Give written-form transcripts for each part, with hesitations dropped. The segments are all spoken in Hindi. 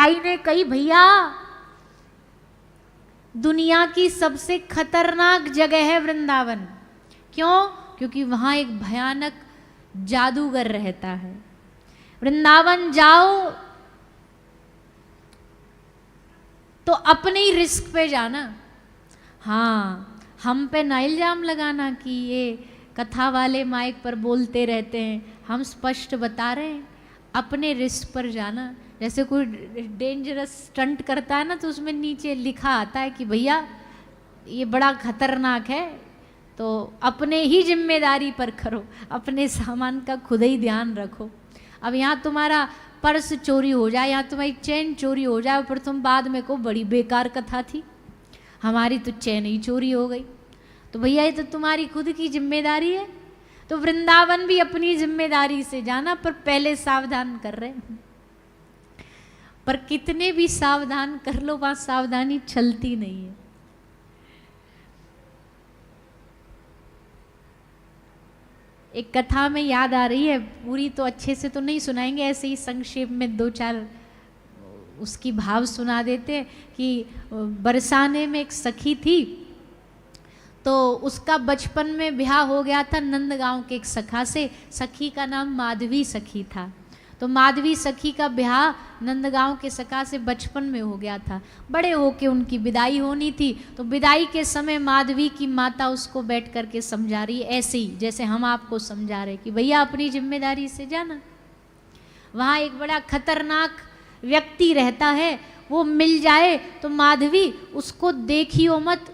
दाई ने कही भैया दुनिया की सबसे खतरनाक जगह है वृंदावन। क्यों? क्योंकि वहां एक भयानक जादूगर रहता है। वृंदावन जाओ तो अपने ही रिस्क पे जाना। हाँ, हम पे ना इल्जाम लगाना कि ये कथा वाले माइक पर बोलते रहते हैं, हम स्पष्ट बता रहे हैं, अपने रिस्क पर जाना। जैसे कोई डेंजरस स्टंट करता है ना, तो उसमें नीचे लिखा आता है कि भैया ये बड़ा खतरनाक है, तो अपने ही जिम्मेदारी पर करो, अपने सामान का खुद ही ध्यान रखो। अब यहाँ तुम्हारा पर्स चोरी हो जाए, यहाँ तुम्हारी चेन चोरी हो जाए, पर तुम बाद में को बड़ी बेकार कथा थी, हमारी तो चेन ही चोरी हो गई, तो भैया ये तो तुम्हारी खुद की जिम्मेदारी है। तो वृंदावन भी अपनी जिम्मेदारी से जाना, पर पहले सावधान कर रहे हैं। पर कितने भी सावधान कर लो, वहां सावधानी चलती नहीं है। एक कथा में याद आ रही है, पूरी तो अच्छे से तो नहीं सुनाएंगे, ऐसे ही संक्षेप में दो चार उसकी भाव सुना देते हैं कि बरसाने में एक सखी थी, तो उसका बचपन में ब्याह हो गया था नंदगांव के एक सखा से। सखी का नाम माधवी सखी था। तो माधवी सखी का ब्याह नंदगांव के सखा से बचपन में हो गया था। बड़े होके उनकी विदाई होनी थी, तो विदाई के समय माधवी की माता उसको बैठ करके समझा रही है, ऐसे ही जैसे हम आपको समझा रहे कि भैया अपनी जिम्मेदारी से जाना। वहाँ एक बड़ा खतरनाक व्यक्ति रहता है, वो मिल जाए तो माधवी उसको देखियो मत।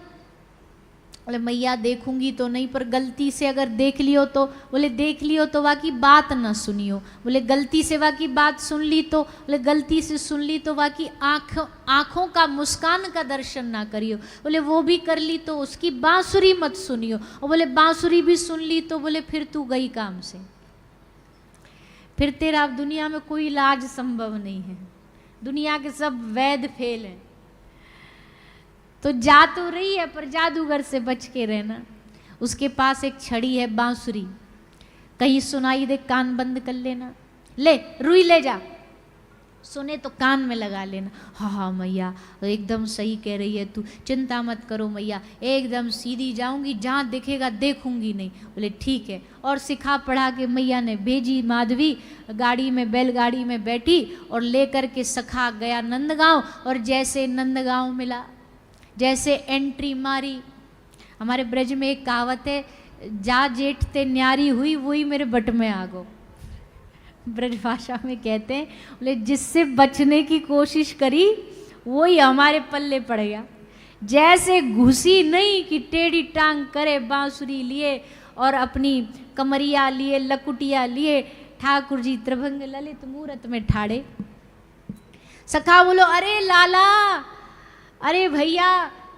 बोले मैया देखूंगी तो नहीं, पर गलती से अगर देख लियो तो, बोले देख लियो तो वाकी बात ना सुनियो। बोले गलती से वाकी बात सुन ली तो, बोले गलती से सुन ली तो वाकी आँखों का मुस्कान का दर्शन ना करियो। बोले वो भी कर ली तो उसकी बांसुरी मत सुनियो, और बोले बांसुरी भी सुन ली तो बोले फिर तू गई काम से, फिर तेरा अब दुनिया में कोई इलाज संभव नहीं है, दुनिया के सब वैद्य फेल हैं। तो जा तो रही है, पर जादूगर से बच के रहना। उसके पास एक छड़ी है, बांसुरी, कहीं सुनाई दे कान बंद कर लेना, ले रुई ले जा, सुने तो कान में लगा लेना। हाँ हाँ मैया एकदम सही कह रही है तू, चिंता मत करो मैया, एकदम सीधी जाऊंगी, जहाँ दिखेगा देखूंगी नहीं। बोले ठीक है। और सिखा पढ़ा के मैया ने भेजी। माधवी गाड़ी में, बैलगाड़ी में बैठी और लेकर के सखा गया नंदगांव। और जैसे नंदगांव मिला, जैसे एंट्री मारी, हमारे ब्रज में एक कहावत है, जा जेठ ते न्यारी हुई वही मेरे बट में आ गो। ब्रज भाषा में कहते हैं, बोले जिससे बचने की कोशिश करी वही हमारे पल्ले पड़ गया। जैसे घुसी नहीं कि टेढ़ी टांग करे, बांसुरी लिए और अपनी कमरिया लिए, लकुटिया लिए, ठाकुर जी त्रिभंग ललित मूरत में ठाड़े। सखा बोलो अरे लाला, अरे भैया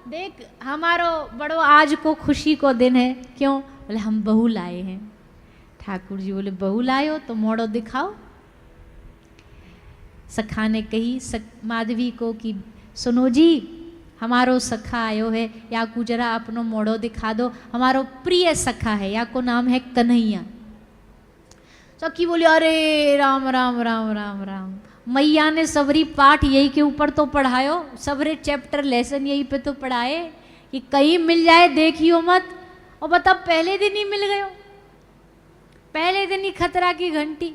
देख हमारो बड़ो आज को खुशी को दिन है। क्यों? बोले हम बहू लाए हैं। ठाकुर जी बोले बहू लाए हो तो मोड़ो दिखाओ। सखा ने कही माधवी को कि सुनो जी, हमारो सखा आयो है, या को जरा अपनो मोड़ो दिखा दो, हमारो प्रिय सखा है, या को नाम है कन्हैया। सखी बोली अरे राम राम राम राम राम, मैया ने सबरी पाठ यही के ऊपर तो पढ़ायो, सबरे चैप्टर लेसन यही पे तो पढ़ाए कि कहीं मिल जाए देखियो मत। और बता पहले दिन ही मिल गयो, पहले दिन ही खतरा की घंटी।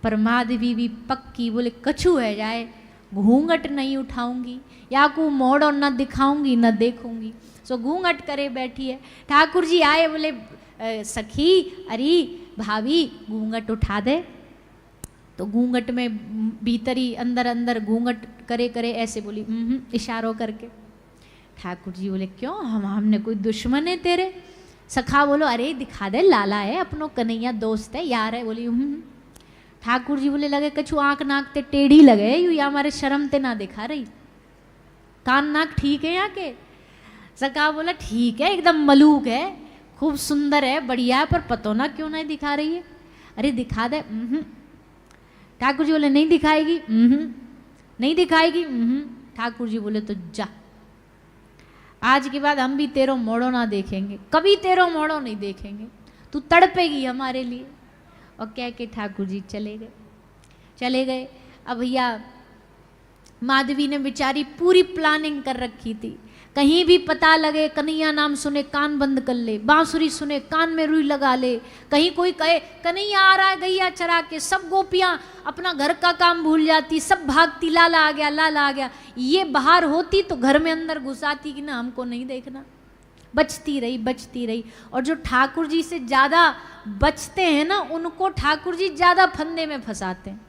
पर माधवी भी पक्की, बोले कछु है जाए, घूंघट नहीं उठाऊंगी, या को मोड़ो न दिखाऊंगी न देखूंगी। सो घूंघट करे बैठी है। ठाकुर जी आए, बोले सखी अरे भाभी घूंघट उठा दे। तो घूंघट में भीतरी अंदर अंदर घूंघट करे करे ऐसे बोली इशारों करके। ठाकुर जी बोले क्यों, हमने कोई दुश्मन है तेरे? सखा बोलो अरे दिखा दे, लाला है अपनो, कन्हैया दोस्त है, यार है। बोली ठाकुर जी बोले लगे कछु आंख नाक ते टेढ़ी लगे, यू या हमारे शर्म ते ना दिखा रही, कान नाक ठीक है यहाँ के? सखा बोला ठीक है, एकदम मलूक है, खूब सुंदर है, बढ़िया है, पर पतो ना क्यों नहीं दिखा रही है। अरे दिखा दे। ठाकुर जी बोले नहीं दिखाएगी, नहीं दिखाएगी। ठाकुर जी बोले तो जा, आज के बाद हम भी तेरो मोड़ो ना देखेंगे, कभी तेरो मोड़ो नहीं देखेंगे, तू तड़पेगी हमारे लिए। और कह के ठाकुर जी चले गए। अब भैया माधवी ने बेचारी पूरी प्लानिंग कर रखी थी, कहीं भी पता लगे कन्हैया नाम सुने कान बंद कर ले, बांसुरी सुने कान में रुई लगा ले, कहीं कोई कहे कन्हैया आ रहा है गैया चरा के, सब गोपियां अपना घर का काम भूल जाती, सब भागती लाला आ गया लाला आ गया। ये बाहर होती तो घर में अंदर घुसाती कि ना हमको नहीं देखना, बचती रही बचती रही। और जो ठाकुर जी से ज़्यादा बचते हैं ना उनको ठाकुर जी ज़्यादा फंदे में फंसाते हैं,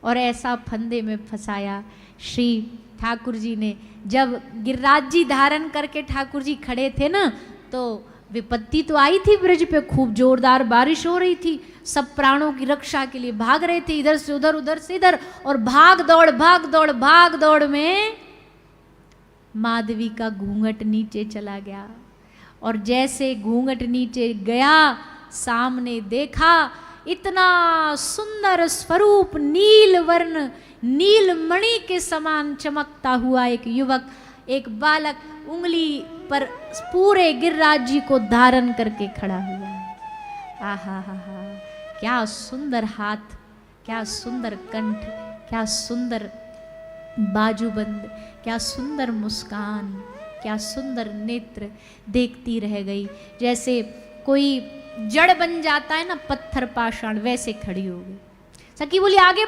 और ऐसा फंदे में फंसाया श्री ठाकुर जी ने। जब गिरिराज जी धारण करके ठाकुर जी खड़े थे ना तो विपत्ति तो आई थी ब्रज पे, खूब जोरदार बारिश हो रही थी, सब प्राणों की रक्षा के लिए भाग रहे थे, इधर से उधर से इधर, और भाग दौड़ में माधवी का घूंघट नीचे चला गया। और जैसे घूंघट नीचे गया सामने देखा इतना सुंदर स्वरूप, नील वर्ण, नीलमणि के समान चमकता हुआ एक युवक, एक बालक उंगली पर पूरे गिरिराज जी को धारण करके खड़ा हुआ। आहा हा हा, क्या सुंदर हाथ, क्या सुंदर कंठ, क्या सुंदर बाजूबंद, क्या सुंदर मुस्कान, क्या सुंदर नेत्र। देखती रह गई, जैसे कोई जड़ बन जाता है ना पत्थर पाषाण, वैसे खड़ी हो गई। सखी बोली आगे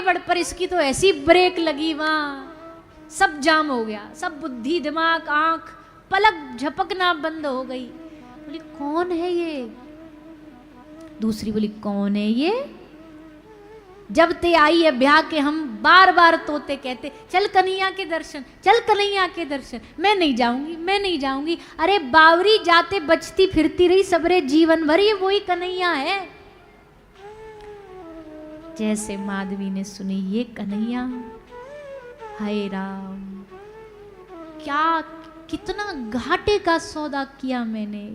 बढ़, पर इसकी तो ऐसी ब्रेक लगी, वहां सब जाम हो गया, सब बुद्धि दिमाग आंख पलक झपकना बंद हो गई। बोली कौन है ये? दूसरी बोली कौन है ये? जब ते आई है ब्याह के हम बार बार तोते कहते चल कन्हैया के दर्शन, चल कन्हैया के दर्शन। मैं नहीं जाऊंगी, मैं नहीं जाऊंगी। अरे बावरी जाते बचती फिरती रही सबरे जीवन भर, ये वही कन्हैया है। जैसे माधवी ने सुनी ये कन्हैया, हाय राम, क्या कितना घाटे का सौदा किया मैंने।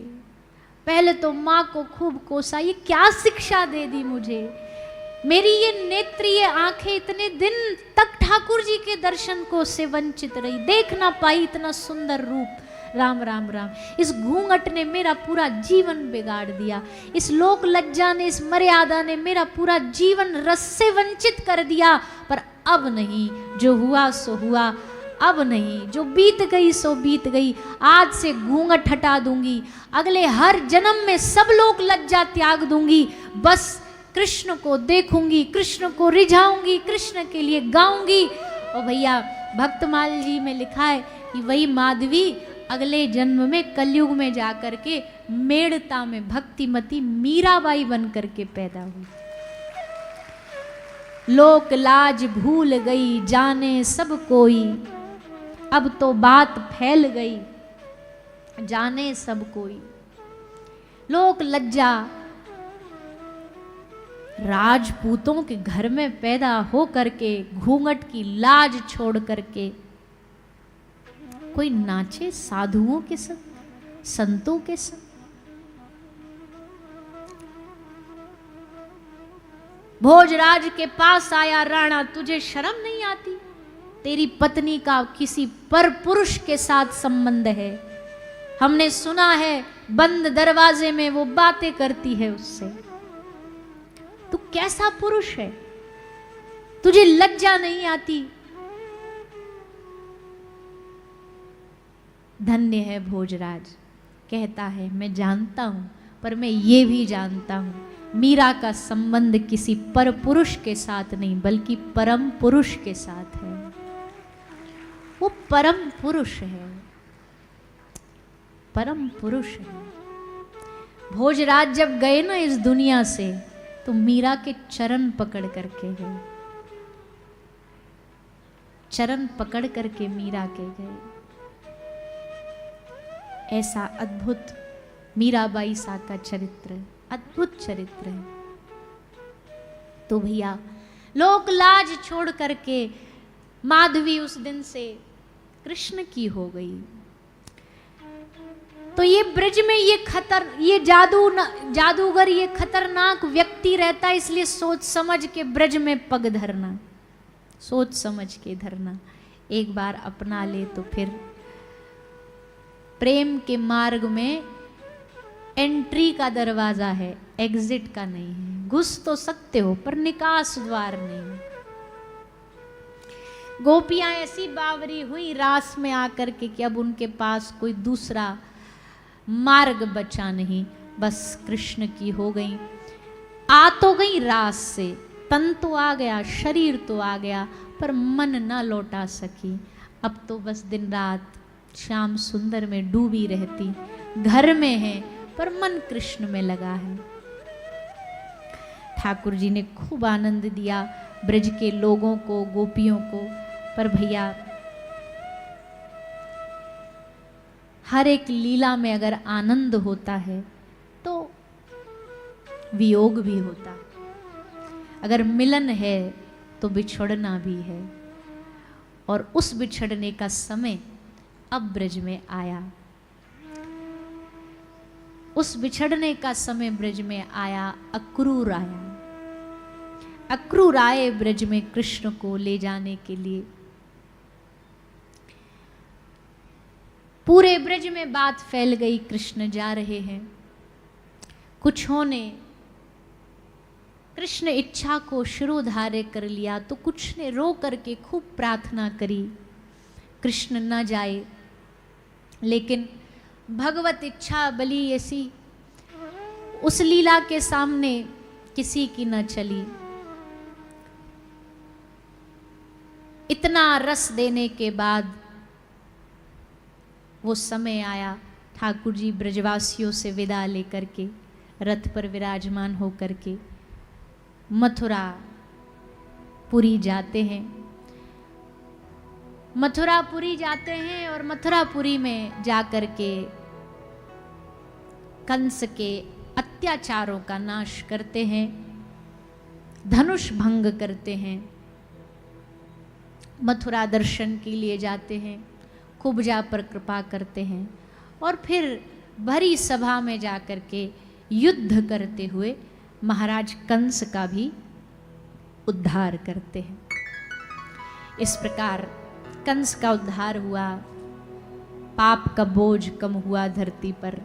पहले तो माँ को खूब कोसा, ये क्या शिक्षा दे दी मुझे। मेरी ये नेत्र, ये आंखें इतने दिन तक ठाकुर जी के दर्शन को से वंचित रही, देख ना पाई इतना सुंदर रूप। राम राम राम, इस घूंघट ने मेरा पूरा जीवन बिगाड़ दिया, इस लोक लज्जा ने, इस मर्यादा ने मेरा पूरा जीवन रस से वंचित कर दिया। पर अब नहीं, जो हुआ सो हुआ, अब नहीं, जो बीत गई सो बीत गई। आज से घूंघट हटा दूंगी, अगले हर जन्म में सब लोक लज्जा त्याग दूंगी। बस कृष्ण को देखूंगी, कृष्ण को रिझाऊंगी, कृष्ण के लिए गाऊंगी। और भैया भक्तमाल जी में लिखा है कि वही माधवी अगले जन्म में कलयुग में जाकर के मेड़ता में भक्तिमती मीराबाई बन करके पैदा हुई। लोक लाज भूल गई जाने सब कोई, अब तो बात फैल गई जाने सब कोई। लोक लज्जा, राजपूतों के घर में पैदा हो करके घूंघट की लाज छोड़ करके कोई नाचे साधुओं के संग, संतों के संग। भोजराज के पास आया राणा, तुझे शर्म नहीं आती? तेरी पत्नी का किसी पर पुरुष के साथ संबंध है, हमने सुना है बंद दरवाजे में वो बातें करती है उससे। तू कैसा पुरुष है, तुझे लज्जा नहीं आती? धन्य है भोजराज, कहता है मैं जानता हूं, पर मैं ये भी जानता हूं मीरा का संबंध किसी पर पुरुष के साथ नहीं बल्कि परम पुरुष के साथ है। वो परम पुरुष है, परम पुरुष है। भोजराज जब गए ना इस दुनिया से तो मीरा के चरण पकड़ करके गए, चरण पकड़ करके मीरा के गए। ऐसा अद्भुत मीराबाई सा का चरित्र, अद्भुत चरित्र है। तो भैया लोक लाज छोड़ करके माधवी उस दिन से कृष्ण की हो गई। तो ये ब्रज में ये जादूगर, ये खतरनाक व्यक्ति रहता है, इसलिए सोच समझ के ब्रज में पग धरना, सोच समझ के धरना। एक बार अपना ले तो फिर प्रेम के मार्ग में एंट्री का दरवाजा है, एग्जिट का नहीं है। घुस तो सकते हो पर निकास द्वार नहीं। गोपियां ऐसी बावरी हुई रास में आकर के कि अब उनके पास कोई दूसरा मार्ग बचा नहीं, बस कृष्ण की हो गई। आ तो गई रास से, तन तो आ गया, शरीर तो आ गया, पर मन ना लौटा सकी। अब तो बस दिन रात श्याम सुंदर में डूबी रहती, घर में है पर मन कृष्ण में लगा है। ठाकुर जी ने खूब आनंद दिया ब्रज के लोगों को, गोपियों को। पर भैया हर एक लीला में अगर आनंद होता है तो वियोग भी होता है। अगर मिलन है तो बिछड़ना भी है, और उस बिछड़ने का समय अब ब्रज में आया। उस बिछड़ने का समय ब्रज में आया। अक्रूर आया, अक्रूर आए ब्रज में कृष्ण को ले जाने के लिए। पूरे ब्रज में बात फैल गई, कृष्ण जा रहे हैं। कुछों ने कृष्ण इच्छा को शिरोधार्य कर लिया, तो कुछ ने रो करके खूब प्रार्थना करी कृष्ण न जाए। लेकिन भगवत इच्छा बली ऐसी, उस लीला के सामने किसी की न चली। इतना रस देने के बाद वो समय आया, ठाकुर जी ब्रजवासियों से विदा लेकर के रथ पर विराजमान होकर के मथुरा पुरी जाते हैं। मथुरापुरी जाते हैं और मथुरापुरी में जाकर के कंस के अत्याचारों का नाश करते हैं, धनुष भंग करते हैं। मथुरा दर्शन के लिए जाते हैं, कुब्जा पर कृपा करते हैं, और फिर भरी सभा में जाकर के युद्ध करते हुए महाराज कंस का भी उद्धार करते हैं। इस प्रकार कंस का उद्धार हुआ, पाप का बोझ कम हुआ धरती पर।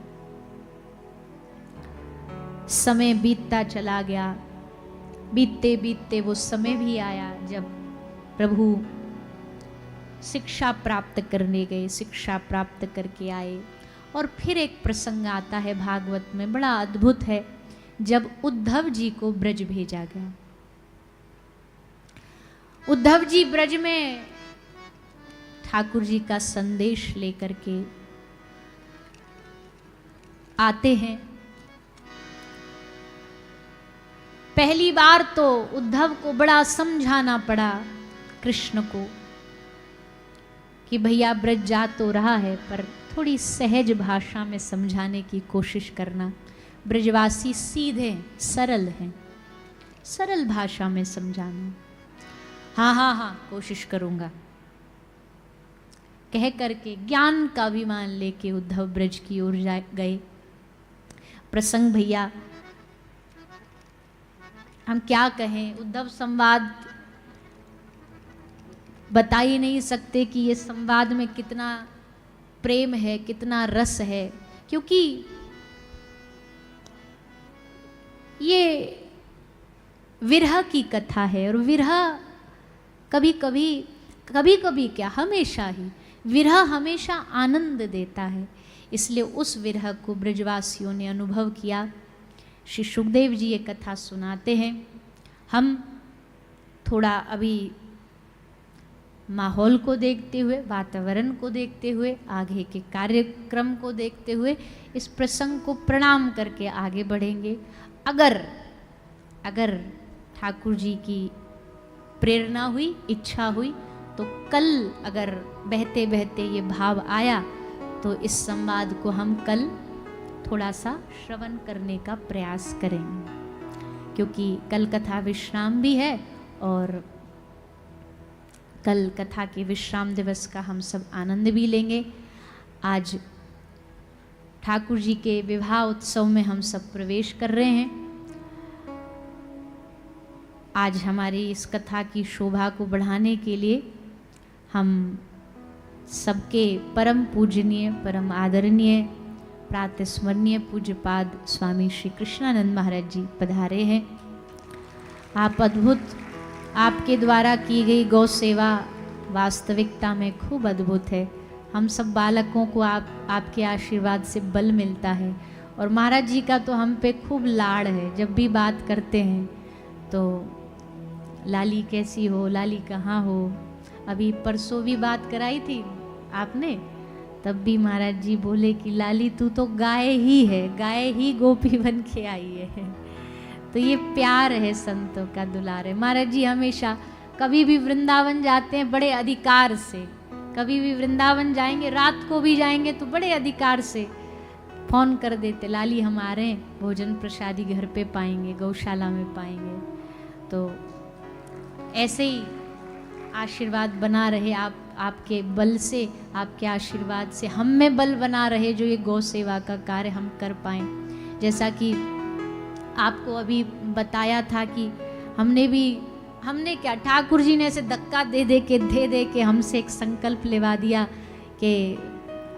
समय बीतता चला गया। बीतते बीतते वो समय भी आया जब प्रभु शिक्षा प्राप्त करने गए, शिक्षा प्राप्त करके आए। और फिर एक प्रसंग आता है भागवत में, बड़ा अद्भुत है, जब उद्धव जी को ब्रज भेजा गया। उद्धव जी ब्रज में ठाकुर जी का संदेश लेकर के आते हैं। पहली बार तो उद्धव को बड़ा समझाना पड़ा कृष्ण को कि भैया ब्रज जा तो रहा है, पर थोड़ी सहज भाषा में समझाने की कोशिश करना। ब्रजवासी सीधे सरल हैं, सरल भाषा में समझाना। हाँ हाँ हाँ, कोशिश करूंगा कह करके ज्ञान का अभिमान लेके उद्धव ब्रज की ओर गए। प्रसंग भैया हम क्या कहें, उद्धव संवाद बता ही नहीं सकते कि ये संवाद में कितना प्रेम है, कितना रस है, क्योंकि ये विरह की कथा है। और विरह कभी कभी क्या, हमेशा ही विरह हमेशा आनंद देता है। इसलिए उस विरह को ब्रजवासियों ने अनुभव किया। श्री सुखदेव जी ये कथा सुनाते हैं। हम थोड़ा अभी माहौल को देखते हुए, वातावरण को देखते हुए, आगे के कार्यक्रम को देखते हुए इस प्रसंग को प्रणाम करके आगे बढ़ेंगे। अगर ठाकुर जी की प्रेरणा हुई, इच्छा हुई, तो कल अगर बहते बहते ये भाव आया तो इस संवाद को हम कल थोड़ा सा श्रवण करने का प्रयास करेंगे, क्योंकि कल कथा विश्राम भी है और कल कथा के विश्राम दिवस का हम सब आनंद भी लेंगे। आज ठाकुर जी के विवाह उत्सव में हम सब प्रवेश कर रहे हैं। आज हमारी इस कथा की शोभा को बढ़ाने के लिए हम सबके परम पूजनीय, परम आदरणीय प्रातः स्मरणीय पूज्यपाद स्वामी श्री कृष्णानंद महाराज जी पधारे हैं। आप अद्भुत, आपके द्वारा की गई गौ सेवा वास्तविकता में खूब अद्भुत है। हम सब बालकों को आपके आशीर्वाद से बल मिलता है, और महाराज जी का तो हम पे खूब लाड़ है। जब भी बात करते हैं तो लाली कैसी हो, लाली कहाँ हो। अभी परसों भी बात कराई थी आपने, तब भी महाराज जी बोले कि लाली तू तो गाय ही है, गाय ही गोपी बन के आई है। तो ये प्यार है, संतों का दुलार है। महाराज जी हमेशा कभी भी वृंदावन जाते हैं बड़े अधिकार से, कभी भी वृंदावन जाएंगे, रात को भी जाएंगे तो बड़े अधिकार से फोन कर देते, लाली हम आ रहे हैं, भोजन प्रसादी घर पे पाएंगे, गौशाला में पाएंगे। तो ऐसे ही आशीर्वाद बना रहे आपके बल से, आपके आशीर्वाद से हम में बल बना रहे, जो ये गौ सेवा का कार्य हम कर पाएँ। जैसा कि आपको अभी बताया था कि हमने क्या, ठाकुर जी ने ऐसे धक्का दे दे के हमसे एक संकल्प लेवा दिया कि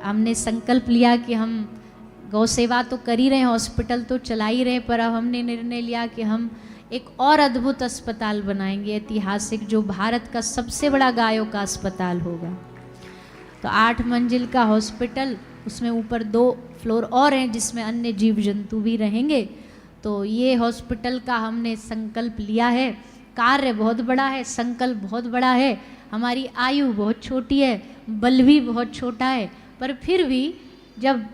हमने संकल्प लिया कि हम गौ सेवा तो कर ही रहे हैं, हॉस्पिटल तो चला ही रहे, पर अब हमने निर्णय लिया कि हम एक और अद्भुत अस्पताल बनाएंगे, ऐतिहासिक, जो भारत का सबसे बड़ा गायों का अस्पताल होगा। तो 8 मंजिल का हॉस्पिटल, उसमें ऊपर 2 फ्लोर और हैं जिसमें अन्य जीव जंतु भी रहेंगे। तो ये हॉस्पिटल का हमने संकल्प लिया है। कार्य बहुत बड़ा है, संकल्प बहुत बड़ा है, हमारी आयु बहुत छोटी है, बल भी बहुत छोटा है, पर फिर भी जब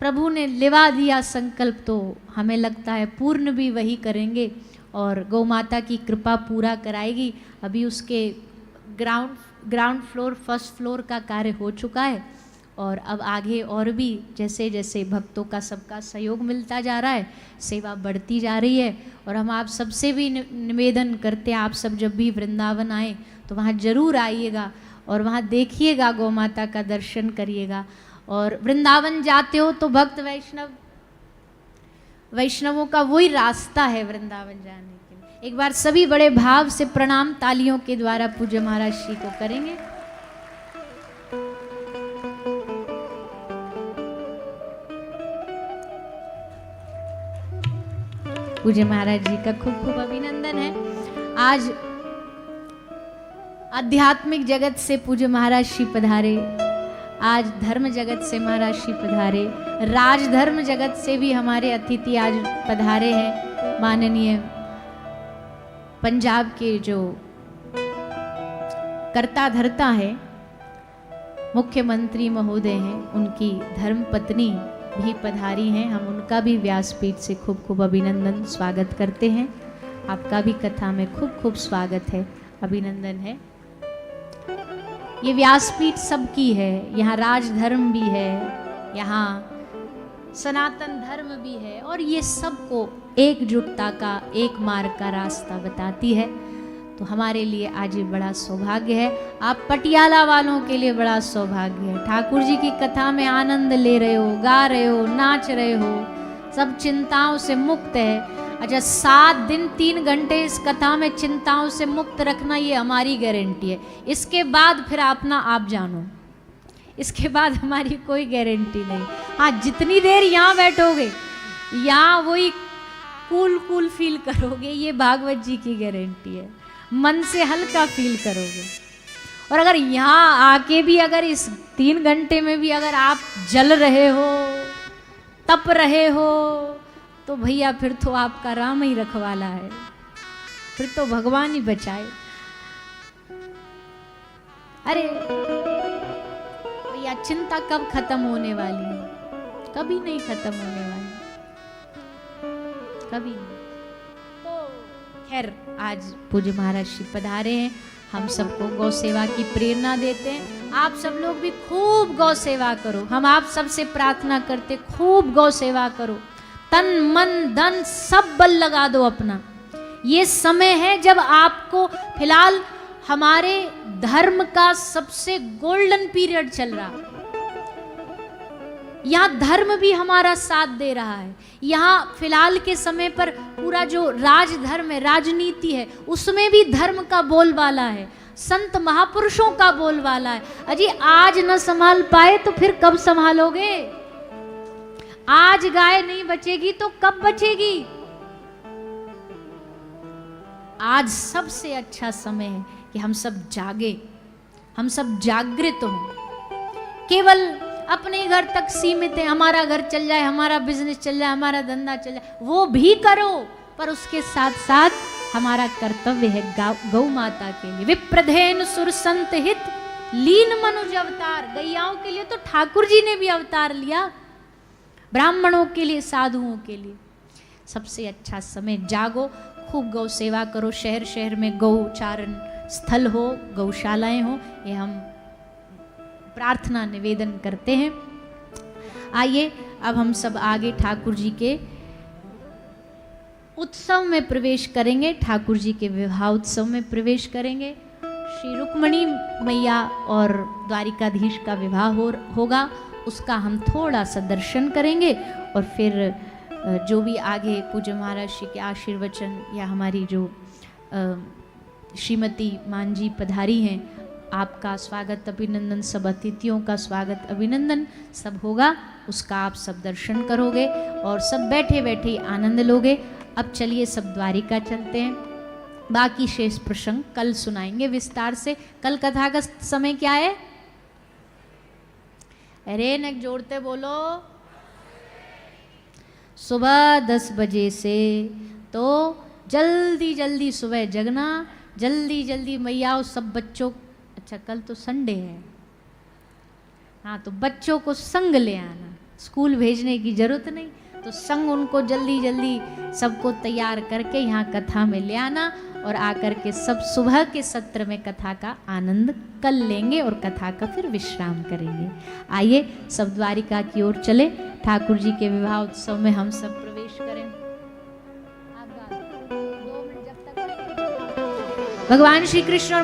प्रभु ने लिवा दिया संकल्प तो हमें लगता है पूर्ण भी वही करेंगे, और गौ माता की कृपा पूरा कराएगी। अभी उसके ग्राउंड फ्लोर, फर्स्ट फ्लोर का कार्य हो चुका है, और अब आगे और भी जैसे जैसे भक्तों का सबका सहयोग मिलता जा रहा है, सेवा बढ़ती जा रही है। और हम आप सबसे भी निवेदन करते हैं, आप सब जब भी वृंदावन आए तो वहाँ ज़रूर आइएगा और वहाँ देखिएगा, गौ माता का दर्शन करिएगा। और वृंदावन जाते हो तो भक्त वैष्णवों का वही रास्ता है वृंदावन जाने के लिए। एक बार सभी बड़े भाव से प्रणाम तालियों के द्वारा पूज्य महाराज श्री को करेंगे। पूज्य महाराज जी का खूब खूब अभिनंदन है। आज आध्यात्मिक जगत से पूज्य महाराज श्री पधारे, आज धर्म जगत से महाराज श्री पधारे, राजधर्म जगत से भी हमारे अतिथि आज पधारे हैं। माननीय पंजाब के जो कर्ता धर्ता है, मुख्यमंत्री महोदय हैं, उनकी धर्म पत्नी भी पधारी हैं। हम उनका भी व्यासपीठ से खूब खूब अभिनंदन स्वागत करते हैं। आपका भी कथा में खूब खूब स्वागत है, अभिनंदन है। ये व्यासपीठ सबकी है, यहाँ राजधर्म भी है, यहाँ सनातन धर्म भी है, और ये सबको एकजुटता का, एक मार्ग का रास्ता बताती है। तो हमारे लिए आज ये बड़ा सौभाग्य है, आप पटियाला वालों के लिए बड़ा सौभाग्य है। ठाकुर जी की कथा में आनंद ले रहे हो, गा रहे हो, नाच रहे हो, सब चिंताओं से मुक्त है। अच्छा, 7 दिन 3 घंटे इस कथा में चिंताओं से मुक्त रखना, ये हमारी गारंटी है। इसके बाद फिर अपना आप जानो, इसके बाद हमारी कोई गारंटी नहीं। हाँ, जितनी देर यहाँ बैठोगे, यहाँ वही कूल फील करोगे, ये भागवत जी की गारंटी है। मन से हल्का फील करोगे। और अगर यहाँ आके भी अगर इस 3 घंटे में भी अगर आप जल रहे हो, तप रहे हो, तो भैया फिर तो आपका राम ही रखवाला है, फिर तो भगवान ही बचाए। अरे भैया, चिंता कब खत्म होने वाली है? कभी नहीं खत्म होने वाली, कभी नहीं। तो खैर, आज पूज्य महाराज श्री पधारे हैं, हम सबको गौ सेवा की प्रेरणा देते हैं। आप सब लोग भी खूब गौ सेवा करो। हम आप सबसे प्रार्थना करते, खूब गौ सेवा करो, तन मन धन सब बल लगा दो अपना। ये समय है जब आपको, फिलहाल हमारे धर्म का सबसे गोल्डन पीरियड चल रहा है। यहाँ धर्म भी हमारा साथ दे रहा है। यहाँ फिलहाल के समय पर पूरा जो राजधर्म है, राजनीति है, उसमें भी धर्म का बोलबाला है, संत महापुरुषों का बोलबाला है। अजी आज न संभाल पाए तो फिर कब संभालोगे? आज गाय नहीं बचेगी तो कब बचेगी? आज सबसे अच्छा समय है कि हम सब जागे, हम सब जागृत हों। केवल अपने घर तक सीमित है, हमारा घर चल जाए, हमारा बिजनेस चल जाए, हमारा धंधा चल जाए, वो भी करो, पर उसके साथ साथ हमारा कर्तव्य है गौ माता के लिए। विप्रधेन सुर संत हित लीन मनुज अवतार। गैयाओं के लिए तो ठाकुर जी ने भी अवतार लिया, ब्राह्मणों के लिए, साधुओं के लिए। सबसे अच्छा समय जागो, खूब गौ सेवा करो। शहर शहर में गौचारण स्थल हो, गौशालाएं हो, ये हम प्रार्थना निवेदन करते हैं। आइए अब हम सब आगे ठाकुर जी के उत्सव में प्रवेश करेंगे, ठाकुर जी के विवाह उत्सव में प्रवेश करेंगे। श्री रुक्मणी मैया और द्वारिकाधीश का विवाह होगा, उसका हम थोड़ा सा दर्शन करेंगे और फिर जो भी आगे पूज्य महाराज श्री के आशीर्वचन या हमारी जो श्रीमती मान जी पधारी हैं, आपका स्वागत अभिनंदन, सब अतिथियों का स्वागत अभिनंदन सब होगा, उसका आप सब दर्शन करोगे और सब बैठे बैठे ही आनंद लोगे। अब चलिए सब द्वारिका चलते हैं, बाकी शेष प्रसंग कल सुनाएंगे विस्तार से। कल कथा का समय क्या है? अरे नेक जोड़ते बोलो। सुबह 10 बजे से, तो जल्दी जल्दी सुबह जगना, जल्दी जल्दी मैया सब बच्चों, अच्छा कल तो संडे है, हाँ तो बच्चों को संग ले आना, स्कूल भेजने की जरूरत नहीं, तो संग उनको जल्दी जल्दी सबको तैयार करके यहाँ कथा में ले आना और आकर के सब सुबह के सत्र में कथा का आनंद कल लेंगे और कथा का फिर विश्राम करेंगे। आइए सब द्वारिका की ओर चले, ठाकुर जी के विवाह उत्सव में हम सब प्रवेश करें। आप 2 मिनट जब तक भगवान श्री कृष्ण